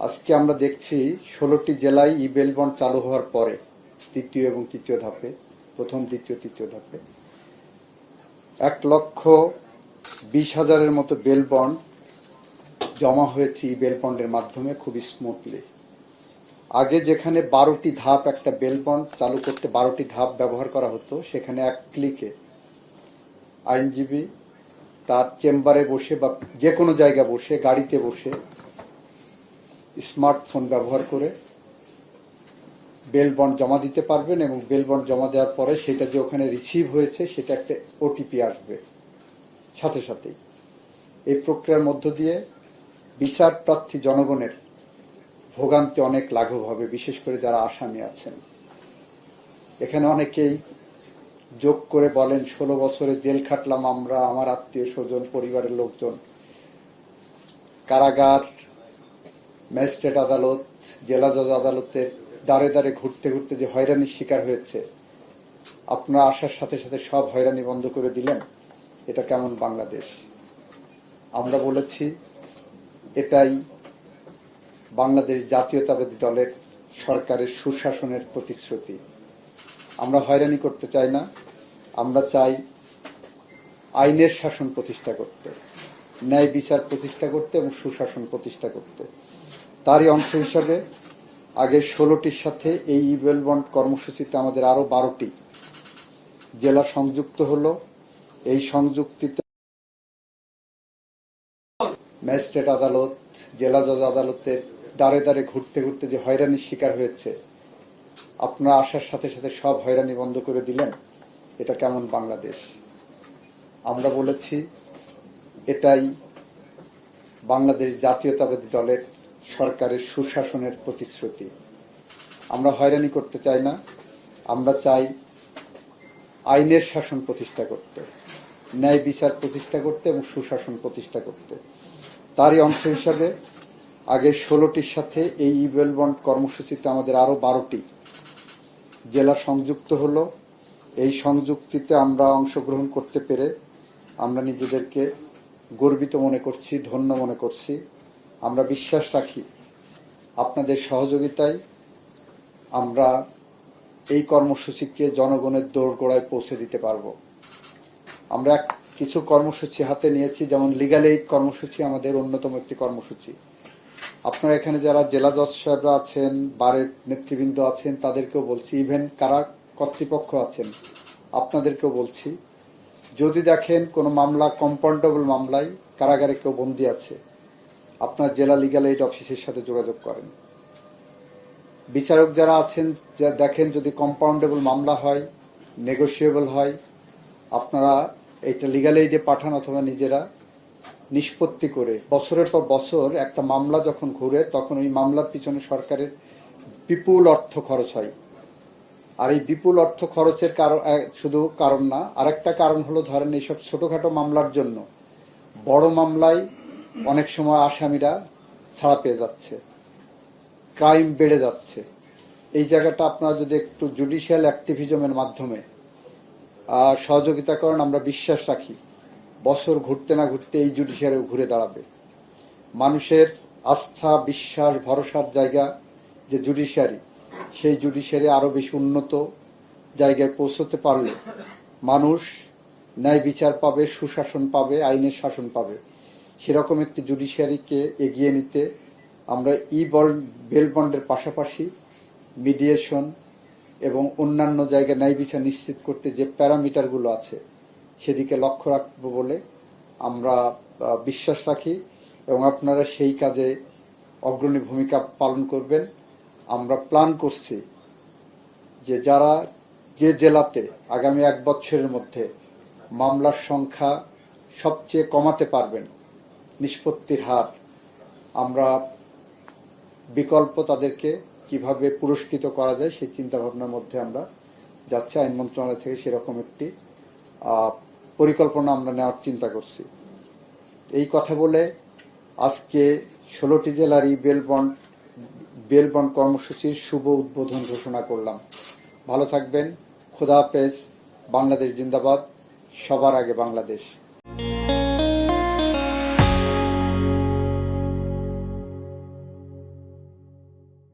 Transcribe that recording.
আজকে আমরা দেখছি 16টি জেলায় ই বেল বন্ড চালু হওয়ার পরে তৃতীয় এবং তৃতীয় ধাপে, প্রথম দ্বিতীয় তৃতীয় ধাপে 1,20,000-এর মতো বেল বন্ড জমা হয়েছে ই বেল বন্ডের মাধ্যমে খুবই স্মুথলি। আগে যেখানে 12টি ধাপ একটা বেল বন্ড চালু করতে 12টি ধাপ ব্যবহার করা হতো, সেখানে এক ক্লিকে আইনজীবী তার চেম্বারে বসে বা যে কোনো জায়গা বসে, গাড়িতে বসে, স্মার্টফোন ব্যবহার করে বেল বন্ড জমা দিতে পারবেন এবং বেল বন্ড জমা দেওয়ার পরে সেটা যে ওখানে রিসিভ হয়েছে সেটা একটা ওটিপি আসবে সাথে সাথেই। এই প্রক্রিয়ার মধ্য দিয়ে বিচার প্রার্থী জনগণের ভোগান্তি অনেক লাঘব হবে, বিশেষ করে যারা আসামি আছেন। এখানে অনেকেই যোগ করে বলেন 16 বছরে জেল খাটলাম আমরা, আমার আত্মীয় স্বজন, পরিবারের লোকজন কারাগার, ম্যাজিস্ট্রেট আদালত, জেলা জজ আদালতের দ্বারে দ্বারে ঘুরতে ঘুরতে যে হয়রানির শিকার হয়েছে, আপনারা আসার সাথে সাথে সব হয়রানি বন্ধ করে দিলেন। এটা কেমন বাংলাদেশ? আমরা বলেছি এটাই বাংলাদেশ জাতীয়তাবাদী দলের সরকারের সুশাসনের প্রতিশ্রুতি। আমরা হয়রানি করতে চাই না, আমরা চাই আইনের শাসন প্রতিষ্ঠা করতে, ন্যায় বিচার প্রতিষ্ঠা করতে এবং সুশাসন প্রতিষ্ঠা করতে। তারই অংশ হিসাবে আগে 16টির সাথে এই ই বেল বন্ড কর্মসূচিতে আমাদের আরো 12টি জেলা সংযুক্ত হলো। এই সংযুক্তিতে ম্যাজিস্ট্রেট আদালত, জেলা জজ আদালতের দ্বারে দ্বারে ঘুরতে ঘুরতে যে হয়রানির শিকার হয়েছে, আপনারা আসার সাথে সাথে সব হয়রানি বন্ধ করে দিলেন। এটা কেমন বাংলাদেশ? আমরা বলেছি এটাই বাংলাদেশ জাতীয়তাবাদী দলের সরকারের সুশাসনের প্রতিশ্রুতি। আমরা হয়রানি করতে চাই না, আমরা চাই আইনের শাসন প্রতিষ্ঠা করতে, ন্যায় বিচার প্রতিষ্ঠা করতে এবং সুশাসন প্রতিষ্ঠা করতে। তারই অংশ হিসাবে আগে 16টির সাথে এই ই বেল বন্ড কর্মসূচিতে আমাদের আরো 12টি জেলা সংযুক্ত হলো। এই সংযুক্তিতে আমরা অংশগ্রহণ করতে পেরে আমরা নিজেদেরকে গর্বিত মনে করছি, ধন্য মনে করছি। আমরা বিশ্বাস রাখি আপনাদের সহযোগিতায় আমরা এই কর্মসূচিকে জনগণের দোরগোড়ায় পৌঁছে দিতে পারব। আমরা কিছু কর্মসূচি হাতে নিয়েছি, যেমন লিগ্যাল এইড কর্মসূচি আমাদের অন্যতম একটি কর্মসূচি। আপনারা এখানে যারা জেলা জজ সাহেবরা আছেন, বারের নেতৃবৃন্দ আছেন, তাদেরকেও বলছি, ইভেন কারা কর্তৃপক্ষ আছেন আপনাদেরকেও বলছি, যদি দেখেন কোনো মামলা কম্পাউন্ডেবল মামলায় কারাগারে কেউ বন্দী আছে, আপনার জেলা লিগ্যাল এইড অফিসের সাথে যোগাযোগ করেন। বিচারক যারা আছেন, দেখেন যদি কম্পাউন্ডেবল মামলা হয়, নেগোসিয়েবল হয়, আপনারা এটা লিগ্যাল এইডে পাঠান অথবা নিজেরা নিষ্পত্তি করে। বছরের পর বছর একটা মামলা যখন ঘুরে, তখন ওই মামলার পিছনে সরকারের বিপুল অর্থ খরচ হয়। আর এই বিপুল অর্থ খরচের শুধু কারণ না, আরেকটা কারণ হলো, ধরেন এইসব ছোটখাটো মামলার জন্য বড় মামলায় অনেক সময় আসামিরা ছাড়া পেয়ে যাচ্ছে, ক্রাইম বেড়ে যাচ্ছে। এই জায়গাটা আপনারা যদি একটু জুডিশিয়াল অ্যাক্টিভিজমের মাধ্যমে সহযোগিতা করেন, আমরা বিশ্বাস রাখি বছর ঘুরতে না ঘুরতে এই জুডিশিয়ারিও ঘুরে দাঁড়াবে। মানুষের আস্থা, বিশ্বাস, ভরসার জায়গা যে জুডিশিয়ারি, সেই জুডিশিয়ারি আরো বেশি উন্নত জায়গায় পৌঁছতে পারলে মানুষ ন্যায় বিচার পাবে, সুশাসন পাবে, আইনের শাসন পাবে। সেরকম একটি জুডিশিয়ারিকে এগিয়ে নিতে আমরা বেল বন্ডের পাশাপাশি মিডিয়েশন এবং অন্যান্য জায়গায় ন্যায় বিচার নিশ্চিত করতে যে প্যারামিটারগুলো আছে সেদিকে লক্ষ্য রাখবো বলে আমরা বিশ্বাস রাখি এবং আপনারা সেই কাজে অগ্রণী ভূমিকা পালন করবেন। আমরা প্ল্যান করছি যে যারা যে জেলাতে আগামী 1 বছরের মধ্যে মামলার সংখ্যা সবচেয়ে কমাতে পারবেন, নিষ্পত্তির হার, আমরা বিকল্প তাদেরকে কিভাবে পুরস্কৃত করা যায় সেই চিন্তা ভাবনার মধ্যে আমরা যাচ্ছি। আইন মন্ত্রণালয় থেকে সেরকম একটি পরিকল্পনা আমরা নেওয়ার চিন্তা করছি। এই কথা বলে আজকে 16টি জেলার ই বেল বন্ড কর্মসূচির শুভ উদ্বোধন ঘোষণা করলাম। ভালো থাকবেন। খোদা হাফেজ। বাংলাদেশ জিন্দাবাদ। সবার আগে বাংলাদেশ।